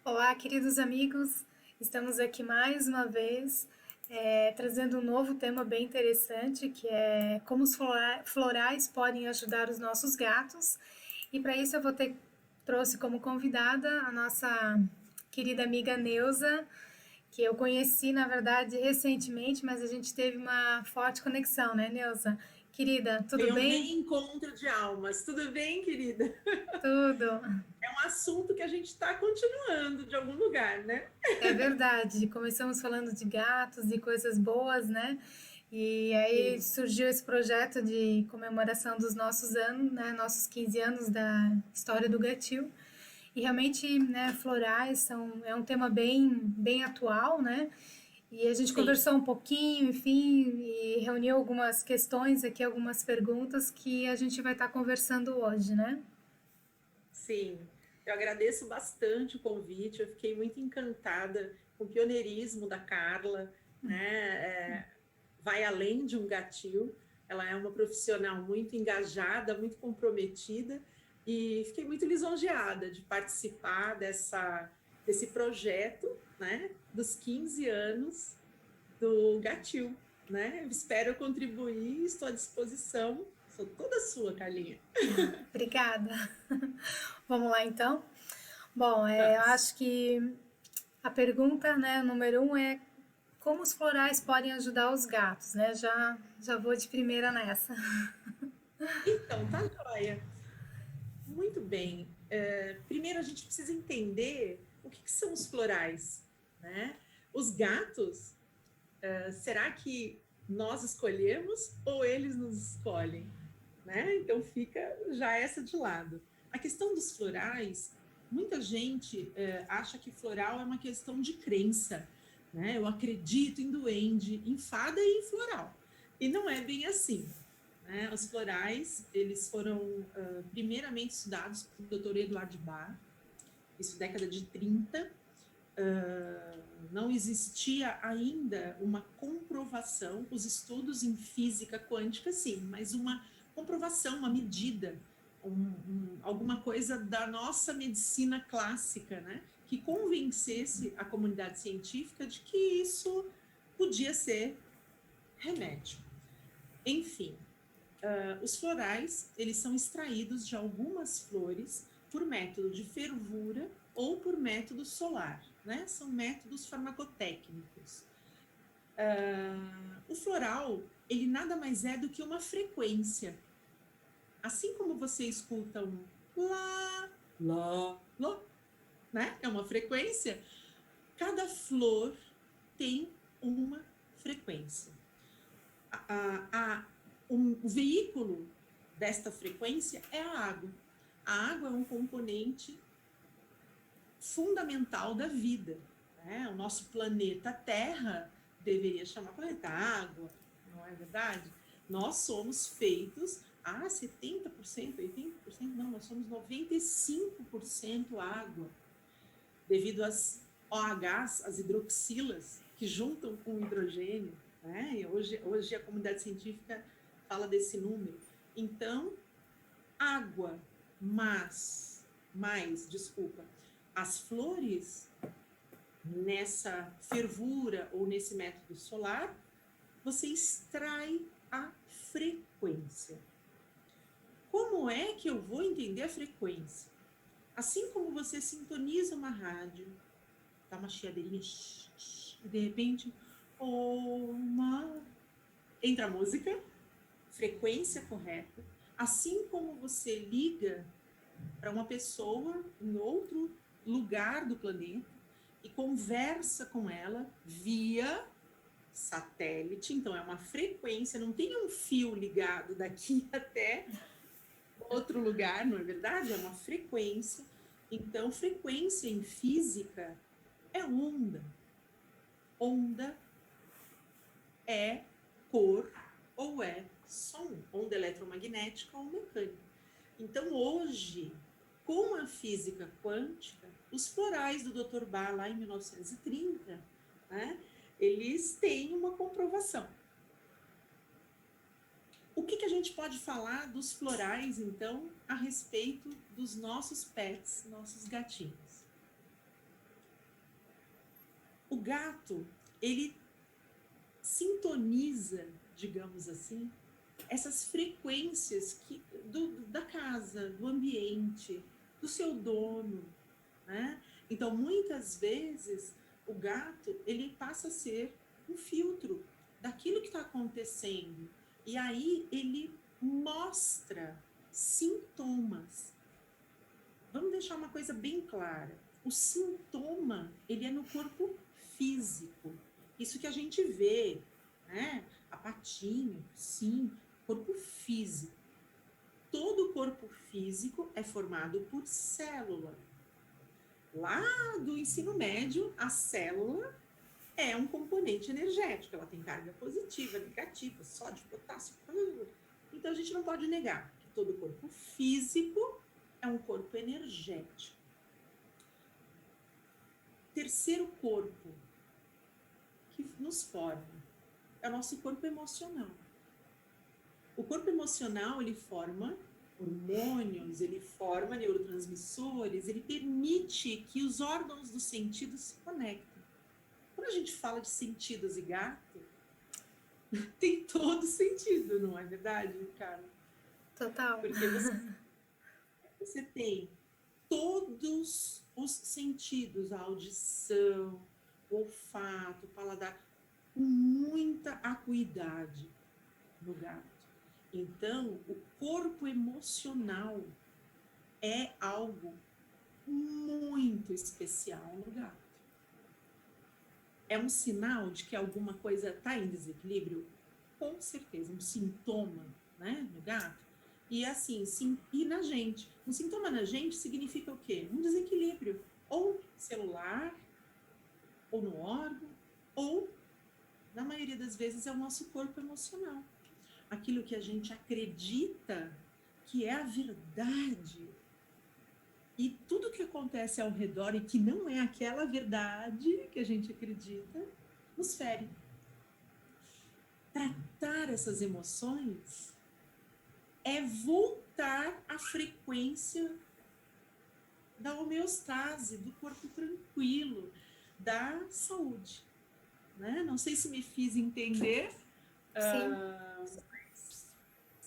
Olá, queridos amigos, estamos aqui mais uma vez trazendo um novo tema bem interessante que é como os florais podem ajudar os nossos gatos. E para isso eu trouxe como convidada a nossa querida amiga Neuza, que eu conheci na verdade recentemente, mas a gente teve uma forte conexão, né, Neuza? Querida, tudo Foi um bem? reencontro de almas. Tudo bem, querida? Tudo. É um assunto que a gente está continuando de algum lugar, né? É verdade, começamos falando de gatos e coisas boas, né? E aí Sim, surgiu esse projeto de comemoração dos nossos anos, né? Nossos 15 anos da história do gatil. E realmente, né, florais é um tema bem atual, né? E a gente sim, conversou um pouquinho, enfim, e reuniu algumas questões aqui, algumas perguntas que a gente vai estar conversando hoje, né? sim. Eu agradeço bastante o convite. Eu fiquei muito encantada com o pioneirismo da Carla, né? Vai além de um gatil. Ela é uma profissional muito engajada, muito comprometida e fiquei muito lisonjeada de participar desse projeto, né? Dos 15 anos do Gatil, né? Eu espero contribuir, estou à disposição. Sou toda sua, Carlinha. Obrigada. Vamos lá então. Bom, eu Vamos. acho que a pergunta, né, número um é como os florais podem ajudar os gatos, né? Já vou de primeira nessa. Então, tá joia. Muito bem. Primeiro, a gente precisa entender o que são os florais, né? Os gatos, será que nós escolhemos ou eles nos escolhem? Né? Então fica já essa de lado. A questão dos florais, muita gente acha que floral é uma questão de crença, né? Eu acredito em duende, em fada e em floral. E não é bem assim. Né? Os florais, eles foram primeiramente estudados pelo Dr. Eduardo Bach, isso década de 30. Não existia ainda uma comprovação, os estudos em física quântica, sim, mas uma comprovação, uma medida, alguma coisa da nossa medicina clássica, né, que convencesse a comunidade científica de que isso podia ser remédio. Enfim, os florais, eles são extraídos de algumas flores por método de fervura ou por método solar, né? São métodos farmacotécnicos. O floral, ele nada mais é do que uma frequência. Assim como você escuta um lá, né? É uma frequência. Cada flor tem uma frequência. O veículo desta frequência é a água. A água é um componente fundamental da vida. Né? O nosso planeta Terra deveria chamar planeta Água, não é verdade? Nós somos feitos a 70%, 80%, não, nós somos 95% água, devido às OHs, as hidroxilas, que juntam com o hidrogênio. Né? E hoje a comunidade científica fala desse número. Então, água, desculpa, as flores nessa fervura ou nesse método solar, você extrai a frequência. Como é que eu vou entender a frequência? Assim como você sintoniza uma rádio, dá uma chiadeirinha, e de repente, entra a música, frequência correta, assim como você liga para uma pessoa em outro lugar do planeta e conversa com ela via satélite, então é uma frequência, não tem um fio ligado daqui até outro lugar, não é verdade? É uma frequência. Então, frequência em física é onda. Onda é cor ou é som, onda eletromagnética ou mecânica. Então, hoje, com a física quântica, os florais do Dr. Bach, lá em 1930, né, eles têm uma comprovação. O que a gente pode falar dos florais, então, a respeito dos nossos pets, nossos gatinhos? O gato, ele sintoniza, digamos assim, essas frequências da casa, do ambiente, do seu dono, né? Então, muitas vezes, o gato, ele passa a ser um filtro daquilo que está acontecendo. E aí, ele mostra sintomas. Vamos deixar uma coisa bem clara. O sintoma, ele é no corpo físico. Isso que a gente vê, né? A patinha, sim, corpo físico. Todo o corpo físico é formado por célula. Lá do ensino médio, a célula é um componente energético. Ela tem carga positiva, negativa, sódio, potássio. Então, a gente não pode negar que todo corpo físico é um corpo energético. Terceiro corpo que nos forma é o nosso corpo emocional. O corpo emocional, ele forma hormônios, ele forma neurotransmissores, ele permite que os órgãos dos sentidos se conectem. Quando a gente fala de sentidos e gato, tem todo sentido, não é verdade, Carla? Total. Porque você tem todos os sentidos, a audição, o olfato, o paladar, com muita acuidade no gato. Então, o corpo emocional é algo muito especial no gato. É um sinal de que alguma coisa está em desequilíbrio? Com certeza, um sintoma, né, no gato. E assim, sim, e na gente. Um sintoma na gente significa o quê? Um desequilíbrio, ou celular, ou no órgão, ou, na maioria das vezes, é o nosso corpo emocional. Aquilo que a gente acredita que é a verdade. E tudo que acontece ao redor e que não é aquela verdade que a gente acredita, nos fere. Tratar essas emoções é voltar à frequência da homeostase, do corpo tranquilo, da saúde. Né? Não sei se me fiz entender. Sim.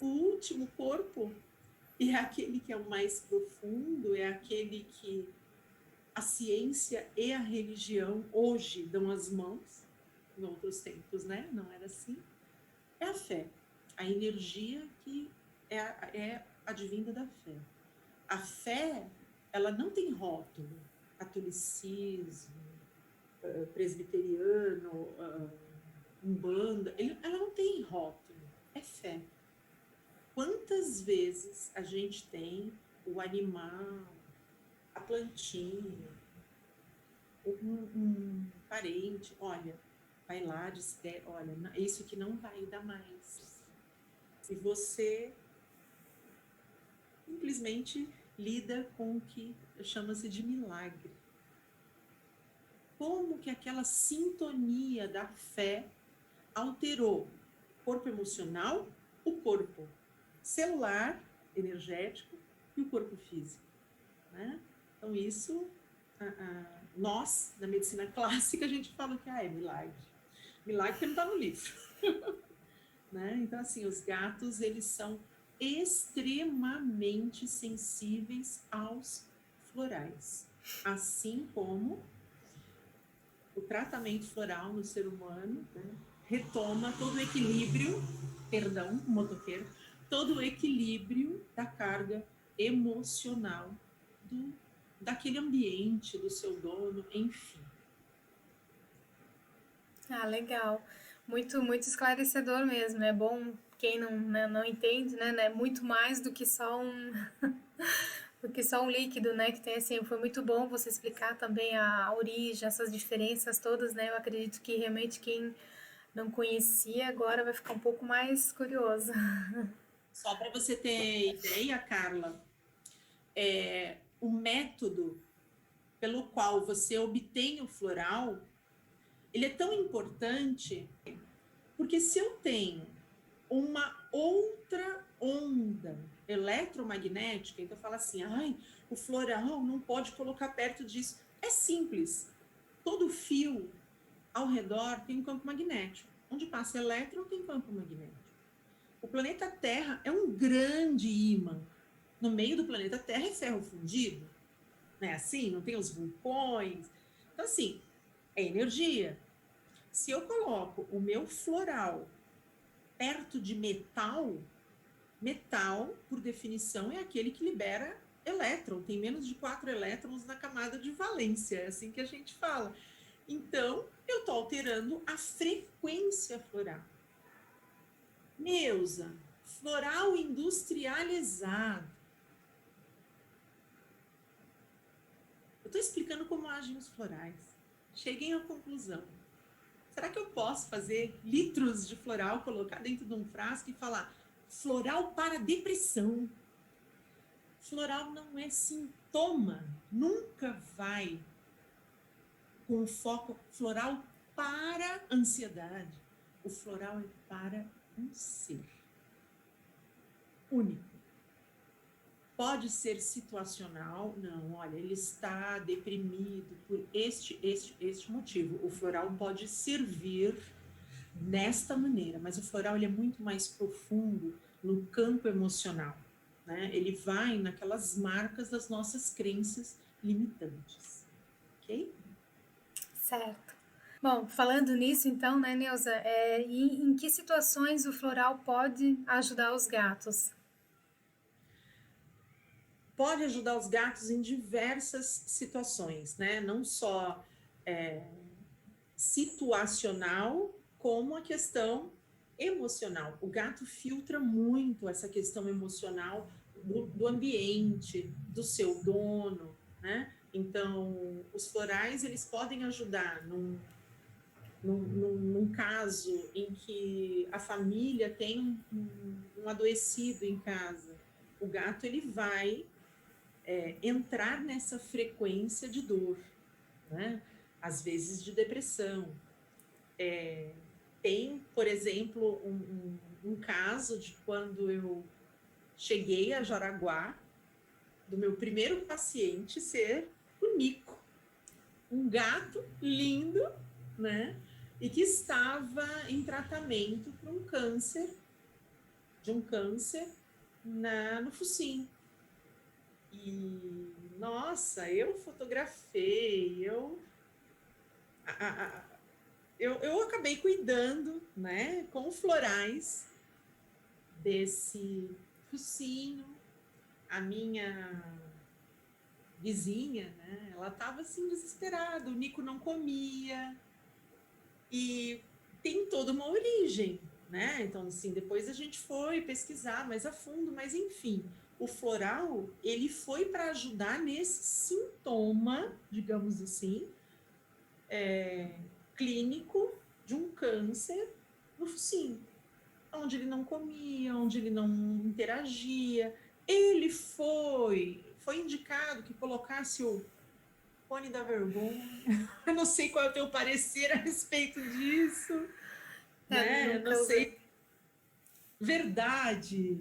O último corpo é aquele que é o mais profundo, é aquele que a ciência e a religião hoje dão as mãos, em outros tempos, né? Não era assim. É a fé, a energia que é advinda da fé. A fé, ela não tem rótulo, catolicismo, presbiteriano, umbanda, ela não tem rótulo, é fé. Quantas vezes a gente tem o animal, a plantinha, um parente, olha, vai lá, olha, isso aqui não vai dar mais. E você simplesmente lida com o que chama-se de milagre. Como que aquela sintonia da fé alterou o corpo emocional, o corpo celular, energético e o corpo físico, né? Então isso, nós, na medicina clássica, a gente fala que é milagre. Milagre que não está no livro. Né? Então, assim, os gatos, eles são extremamente sensíveis aos florais, assim como o tratamento floral no ser humano, né, retoma todo o equilíbrio, perdão, motoqueiro, todo o equilíbrio da carga emocional daquele ambiente, do seu dono, enfim. Ah, legal. Muito, muito esclarecedor mesmo. É bom quem não entende, né? É muito mais do que só um do que só um líquido, né? Que tem assim, foi muito bom você explicar também a origem, essas diferenças todas, né? Eu acredito que realmente quem não conhecia agora vai ficar um pouco mais curioso. Só para você ter ideia, Carla, o método pelo qual você obtém o floral, ele é tão importante porque se eu tenho uma outra onda eletromagnética, então fala assim, ai, o floral não pode colocar perto disso. É simples. Todo fio ao redor tem um campo magnético. Onde passa elétron, tem campo magnético. O planeta Terra é um grande ímã. No meio do planeta Terra é ferro fundido. Não é assim? Não tem os vulcões. Então, assim, é energia. Se eu coloco o meu floral perto de metal, metal, por definição, é aquele que libera elétron. Tem menos de 4 elétrons na camada de valência. É assim que a gente fala. Então, eu estou alterando a frequência floral. Neuza, floral industrializado. Eu estou explicando como agem os florais. Cheguei à conclusão. Será que eu posso fazer litros de floral, colocar dentro de um frasco e falar floral para depressão? Floral não é sintoma. Nunca vai com foco floral para ansiedade. O floral é para um ser único. Pode ser situacional, não, olha, ele está deprimido por este motivo. O floral pode servir nesta maneira, mas o floral ele é muito mais profundo no campo emocional, né? Ele vai naquelas marcas das nossas crenças limitantes, ok? Certo. Bom, falando nisso, então, né, Neuza, em que situações o floral pode ajudar os gatos? Pode ajudar os gatos em diversas situações, né? Não só situacional, como a questão emocional. O gato filtra muito essa questão emocional do ambiente, do seu dono, né? Então, os florais, eles podem ajudar num caso em que a família tem um adoecido em casa. O gato, ele vai entrar nessa frequência de dor, né? Às vezes de depressão. Tem, por exemplo, um caso de quando eu cheguei a Jaraguá, do meu primeiro paciente ser o Nico, um gato lindo, né? E que estava em tratamento para um câncer, no focinho. E, nossa, eu fotografei, eu acabei cuidando, né, com florais desse focinho. A minha vizinha, né, ela estava assim desesperada, o Nico não comia, e tem toda uma origem, né? Então, assim, depois a gente foi pesquisar mais a fundo, mas enfim, o floral, ele foi para ajudar nesse sintoma, digamos assim, clínico de um câncer no focinho, onde ele não comia, onde ele não interagia. Ele foi indicado que colocasse o cone da vergonha. Eu não sei qual é o teu parecer a respeito disso, né? Eu não sei. Verdade.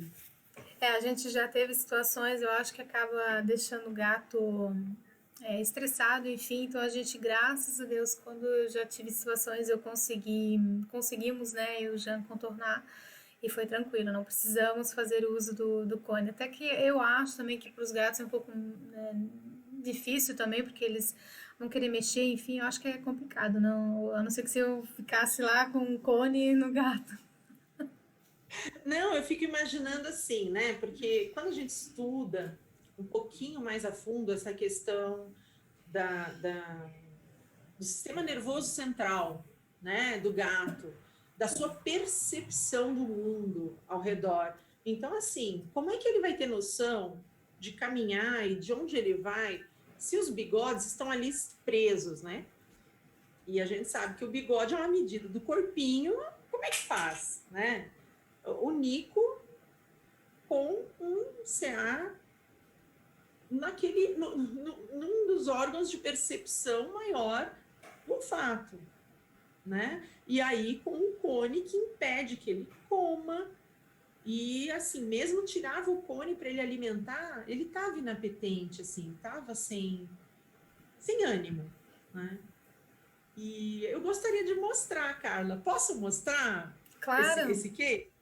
A gente já teve situações, eu acho que acaba deixando o gato estressado, enfim, então a gente, graças a Deus, quando eu já tive situações, conseguimos, né, eu já contornar, e foi tranquilo, não precisamos fazer uso do cone, até que eu acho também que para os gatos é um pouco difícil também, porque eles vão querer mexer, enfim, eu acho que é complicado, não, a não ser que se eu ficasse lá com um cone no gato. Não, eu fico imaginando assim, né? Porque quando a gente estuda um pouquinho mais a fundo essa questão do sistema nervoso central, né? Do gato, da sua percepção do mundo ao redor. Então, assim, como é que ele vai ter noção de caminhar e de onde ele vai se os bigodes estão ali presos, né? E a gente sabe que o bigode é uma medida do corpinho, como é que faz, né? O Nico com um CA num dos órgãos de percepção maior do olfato, né? E aí com um cone que impede que ele coma, e assim, mesmo tirava o cone para ele alimentar, ele estava inapetente, assim, estava sem ânimo, né? E eu gostaria de mostrar, Carla. Posso mostrar Claro. esse cake?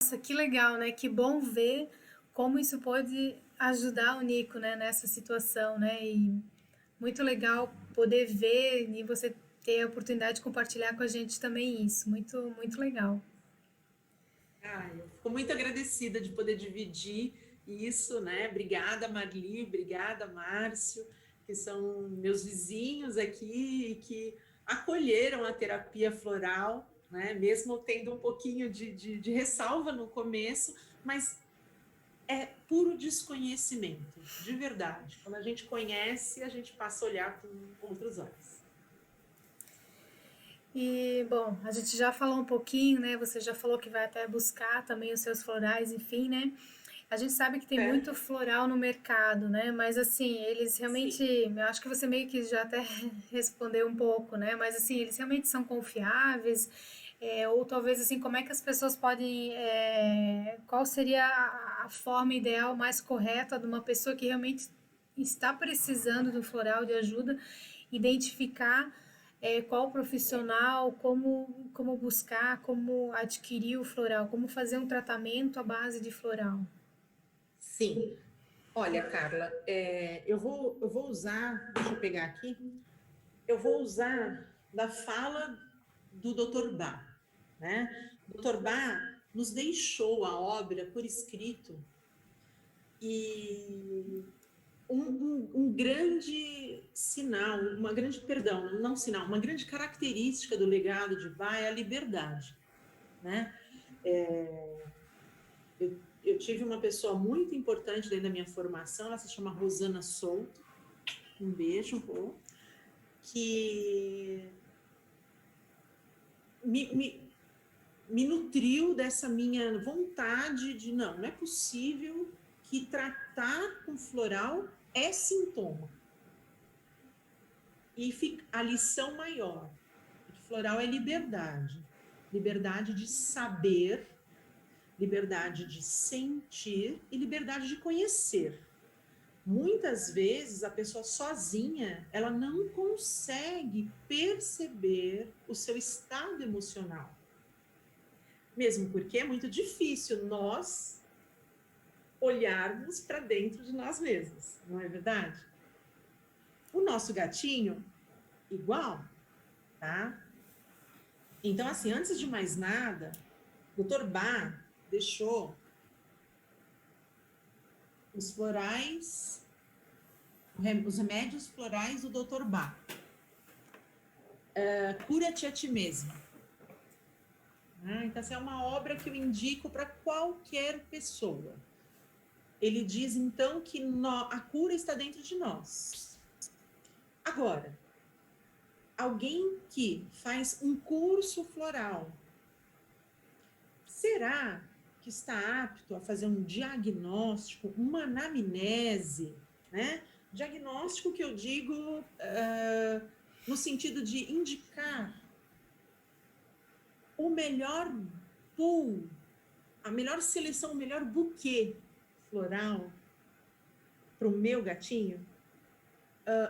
Nossa, que legal, né? Que bom ver como isso pode ajudar o Nico, né, nessa situação, né? E muito legal poder ver e você ter a oportunidade de compartilhar com a gente também isso. Muito, muito legal. Ah, eu fico muito agradecida de poder dividir isso, né? Obrigada, Marli, obrigada, Márcio, que são meus vizinhos aqui e que acolheram a terapia floral, né? Mesmo tendo um pouquinho de ressalva no começo, mas é puro desconhecimento, de verdade. Quando a gente conhece, a gente passa a olhar com outros olhos. E, bom, a gente já falou um pouquinho, né? Você já falou que vai até buscar também os seus florais, enfim, né? A gente sabe que tem É, muito floral no mercado, né? Mas assim, eles realmente, sim. eu acho que você meio que já até respondeu um pouco, né? Mas assim, eles realmente são confiáveis, ou talvez assim, como é que as pessoas podem, qual seria a forma ideal mais correta de uma pessoa que realmente está precisando do floral de ajuda, identificar qual profissional, como buscar, como adquirir o floral, como fazer um tratamento à base de floral. Sim. Olha, Carla, eu vou usar, deixa eu pegar aqui, eu vou usar da fala do Dr. Bach, né? O Dr. Bach nos deixou a obra por escrito e um grande sinal, uma grande, perdão, não sinal, uma grande característica do legado de Bach é a liberdade, né? Eu tive uma pessoa muito importante dentro da minha formação, ela se chama Rosana Souto, um beijo, Rô, que me, me, me nutriu dessa minha vontade de não é possível que tratar com floral é sintoma. E a lição maior é que floral é liberdade. Liberdade de saber, liberdade de sentir e liberdade de conhecer. Muitas vezes a pessoa sozinha, ela não consegue perceber o seu estado emocional. Mesmo porque é muito difícil nós olharmos para dentro de nós mesmos, não é verdade? O nosso gatinho, igual, tá? Então, assim, antes de mais nada, o Dr. Bach deixou os florais, os remédios florais do Dr. Bach. Cura-te a ti mesmo. Então, essa é uma obra que eu indico para qualquer pessoa. Ele diz, então, que a cura está dentro de nós. Agora, alguém que faz um curso floral, será que está apto a fazer um diagnóstico, uma anamnese, né? Diagnóstico que eu digo no sentido de indicar o melhor pool, a melhor seleção, o melhor buquê floral para o meu gatinho.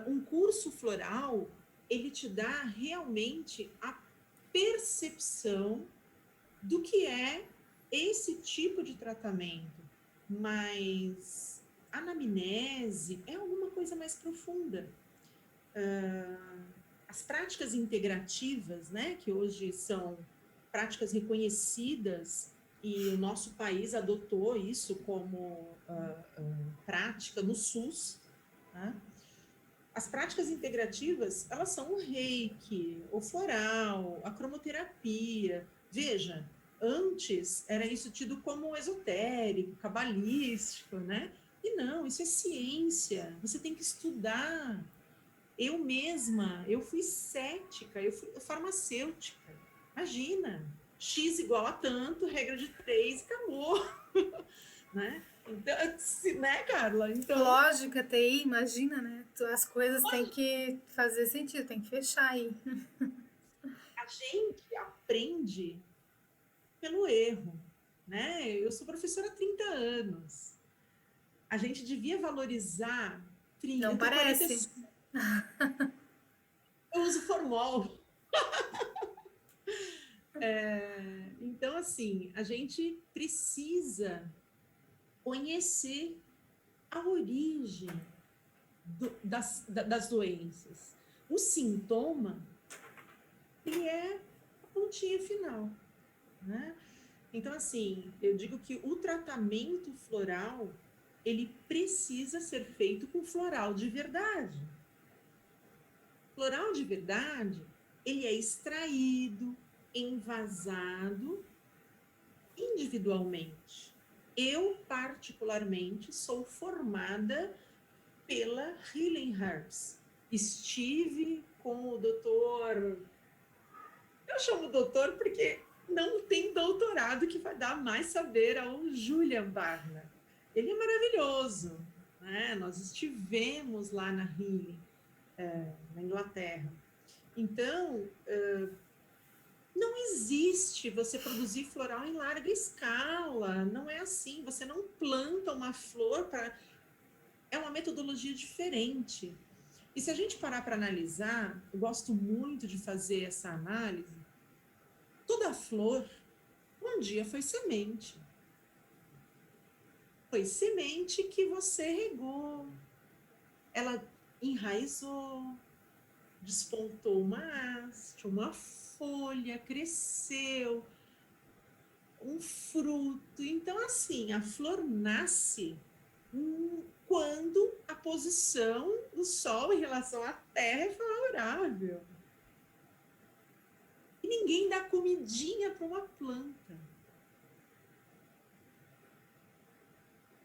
Um curso floral, ele te dá realmente a percepção do que é esse tipo de tratamento, mas a anamnese é alguma coisa mais profunda. As práticas integrativas, né, que hoje são práticas reconhecidas e o nosso país adotou isso como prática no SUS, né? As práticas integrativas, elas são o reiki, o floral, a cromoterapia. Veja, antes era isso tido como esotérico, cabalístico, né? E não, isso é ciência, você tem que estudar. Eu mesma, eu fui cética, eu fui farmacêutica. Imagina, X igual a tanto, regra de 3, acabou, né? Então, né, Carla? Então, Lógica, TI, imagina, né? As coisas têm que fazer sentido, tem que fechar aí. gente aprende pelo erro, né? Eu sou professora há 30 anos. A gente devia valorizar 30, Não eu tenho parece? 45. Eu uso formol. Então, assim, a gente precisa conhecer a origem das doenças. O sintoma, ele é a pontinha final, né? Então, assim, eu digo que o tratamento floral, ele precisa ser feito com floral de verdade. Floral de verdade, ele é extraído, envasado individualmente. Eu, particularmente, sou formada pela Healing Herbs. Estive com o doutor, eu chamo doutor porque não tem doutorado que vai dar mais saber ao Julian Barner. Ele é maravilhoso, né? Nós estivemos lá na Healing, na Inglaterra. Então, não existe você produzir floral em larga escala, não é assim. Você não planta uma flor para. É uma metodologia diferente. E se a gente parar para analisar, eu gosto muito de fazer essa análise. Toda flor, um dia foi semente. Foi semente que você regou. Ela enraizou, despontou uma haste, uma folha, cresceu, um fruto. Então, assim, a flor nasce quando a posição do Sol em relação à Terra é favorável. E ninguém dá comidinha para uma planta.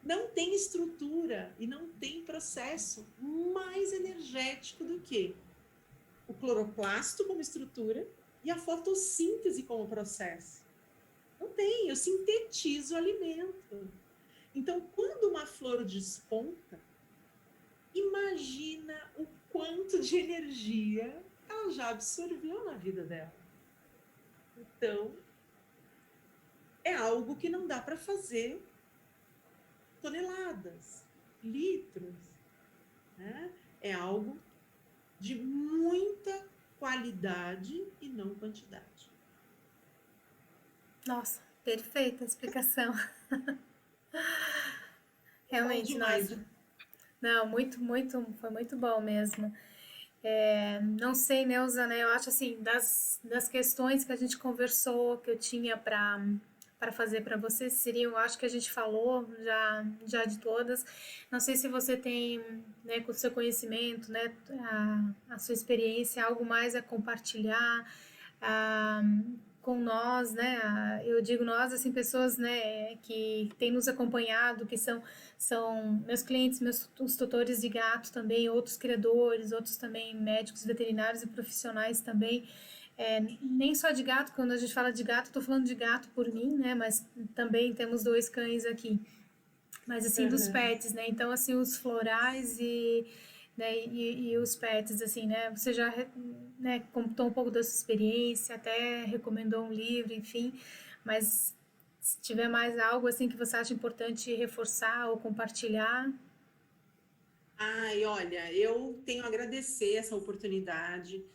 Não tem estrutura e não tem processo mais energético do que o cloroplasto como estrutura e a fotossíntese como processo. Não tem, eu sintetizo o alimento. Então, quando uma flor desponta, imagina o quanto de energia ela já absorveu na vida dela. Então, é algo que não dá para fazer toneladas, litros, né? É algo de muita qualidade e não quantidade. Nossa, perfeita a explicação. Bom Realmente, demais. nossa. Não, foi muito bom mesmo. Não sei, Neuza, né? Eu acho assim, das questões que a gente conversou, que eu tinha para fazer para você, seriam, eu acho que a gente falou já de todas. Não sei se você tem, né, com o seu conhecimento, né, a sua experiência, algo mais a compartilhar, ah, com nós, né? Eu digo nós, assim, pessoas, né, que têm nos acompanhado, que são meus clientes, os tutores de gato também, outros criadores, outros também médicos, veterinários e profissionais também. Nem só de gato, quando a gente fala de gato, estou falando de gato por mim, né? Mas também temos 2 cães aqui. Mas assim, dos Uhum. pets, né? Então, assim, os florais né, e os pets, assim, né? Você já, né, contou um pouco da sua experiência, até recomendou um livro, enfim. Mas se tiver mais algo, assim, que você acha importante reforçar ou compartilhar. Ai, olha, eu tenho a agradecer essa oportunidade.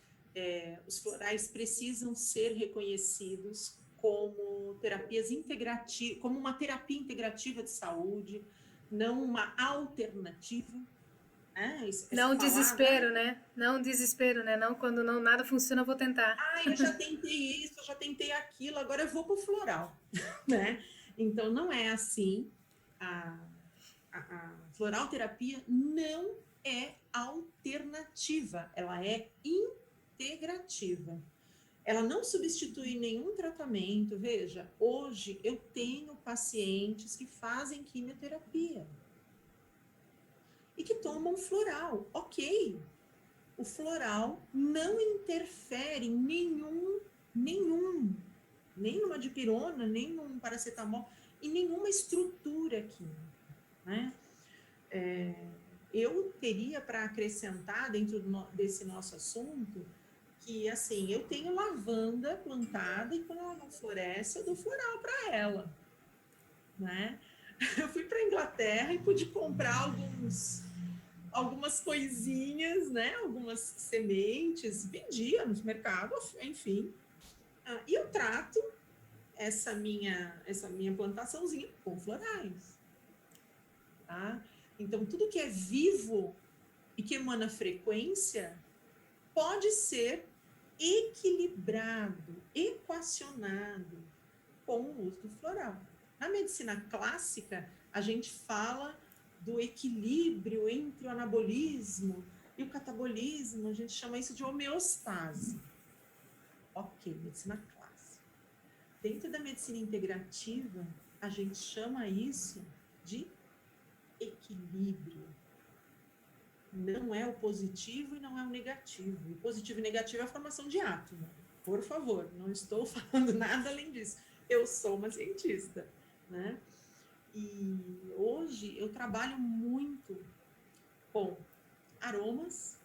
Os florais precisam ser reconhecidos como terapias integrativas, como uma terapia integrativa de saúde, não uma alternativa. Né? Essa Não palavra, desespero, né? Não desespero, né? Não, quando não nada funciona, eu vou tentar. eu já tentei isso, eu já tentei aquilo, agora eu vou para o floral, né? Então, não é assim. A, a floral terapia não é alternativa, ela é integrativa. Ela não substitui nenhum tratamento. Veja, hoje eu tenho pacientes que fazem quimioterapia e que tomam floral. Ok, o floral não interfere em nem numa dipirona, nem num paracetamol, em nenhuma estrutura química, né? Eu teria para acrescentar dentro desse nosso assunto que, assim, eu tenho lavanda plantada e quando ela não floresce, eu dou floral para ela, né? Eu fui para a Inglaterra e pude comprar algumas coisinhas, né? Algumas sementes, vendia no mercado, enfim. E eu trato essa minha plantaçãozinha com florais, tá? Então, tudo que é vivo e que emana frequência pode ser equilibrado, equacionado com o uso do floral. Na medicina clássica, a gente fala do equilíbrio entre o anabolismo e o catabolismo, a gente chama isso de homeostase. Ok, medicina clássica. Dentro da medicina integrativa, a gente chama isso de equilíbrio. Não é o positivo e não é o negativo. O positivo e negativo é a formação de átomo. Por favor, não estou falando nada além disso. Eu sou uma cientista, né? E hoje eu trabalho muito com aromas,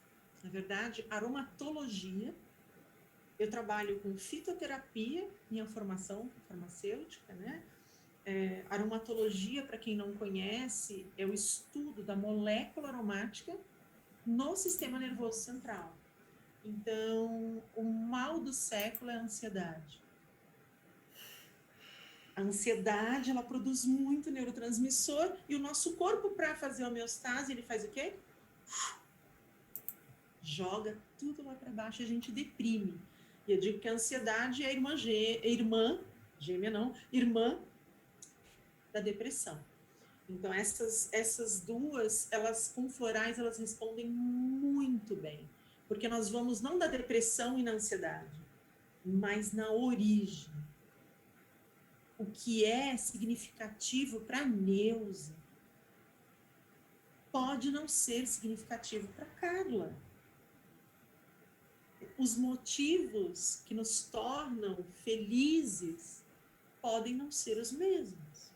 na verdade, aromatologia. Eu trabalho com fitoterapia, minha formação farmacêutica, né? Aromatologia, para quem não conhece, é o estudo da molécula aromática no sistema nervoso central. Então, o mal do século é a ansiedade. A ansiedade, ela produz muito neurotransmissor e o nosso corpo, para fazer a homeostase, ele faz o quê? Joga tudo lá para baixo, a gente deprime. E eu digo que a ansiedade é irmã da depressão. Então, essas duas, elas com florais, elas respondem muito bem. Porque nós vamos não da depressão e na ansiedade, mas na origem. O que é significativo para Neuza pode não ser significativo para Carla. Os motivos que nos tornam felizes podem não ser os mesmos.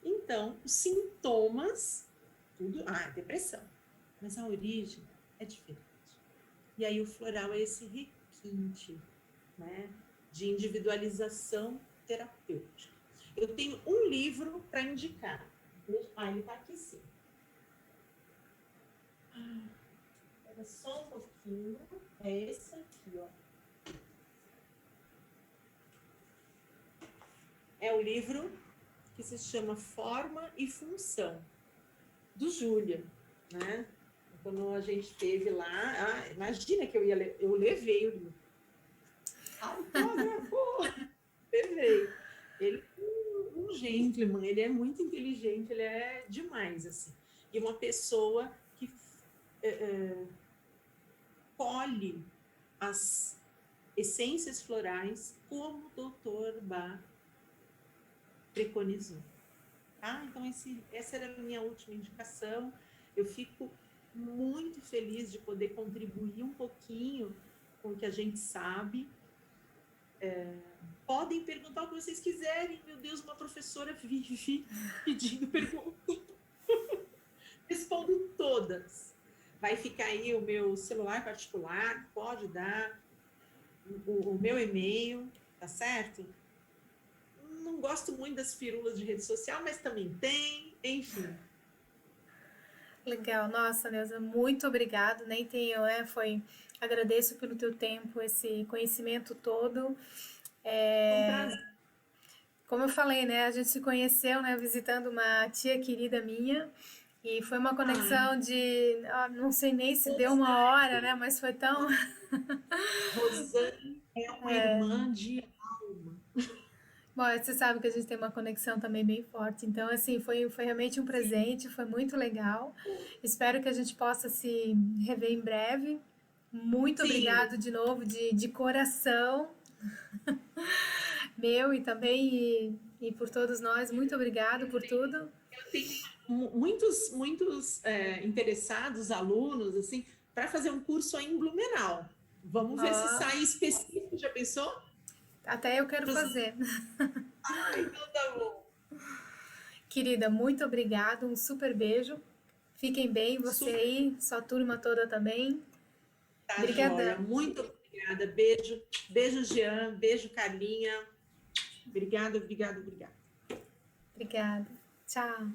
Então, os sintomas, tudo, depressão, mas a origem é diferente. E aí o floral é esse requinte, né, de individualização terapêutica. Eu tenho um livro para indicar. Ele está aqui sim. Espera só um pouquinho. É esse aqui, ó. É o livro que se chama Forma e Função, do Júlia, né? Quando a gente esteve lá, imagina que eu levei o livro. Autógrafo! Levei. Ele é um gentleman, ele é muito inteligente, ele é demais, assim. E uma pessoa que colhe as essências florais como o Dr. Bach preconizou. Então, essa era a minha última indicação. Eu fico muito feliz de poder contribuir um pouquinho com o que a gente sabe. Podem perguntar o que vocês quiserem. Meu Deus, uma professora vive pedindo perguntas. Respondo todas. Vai ficar aí o meu celular particular, pode dar o meu e-mail, tá certo? Não gosto muito das firulas de rede social, mas também tem, enfim. Legal, nossa, Neuza, muito obrigado. Nem tenho, agradeço pelo teu tempo, esse conhecimento todo. Como eu falei, né, a gente se conheceu, né, visitando uma tia querida minha, e foi uma conexão de, não sei nem se deu uma hora, né, mas foi tão... Rosane é uma irmã de alma. Bom, você sabe que a gente tem uma conexão também bem forte, então, assim, foi realmente um presente, foi muito legal. Espero que a gente possa se rever em breve. Muito obrigado de novo, de coração, meu e também e por todos nós. Muito obrigado por tudo. Eu tenho muitos interessados, alunos, assim, para fazer um curso aí em Blumenau. Vamos ver se sai específico, já pensou? Até eu quero fazer. Então tá bom. Querida, muito obrigada, um super beijo. Fiquem bem, você aí, sua turma toda também. Tá, joia. Muito obrigada. Obrigada. Beijo. Beijo, Jean. Beijo, Carlinha. Obrigada, obrigada, obrigada. Obrigada. Tchau.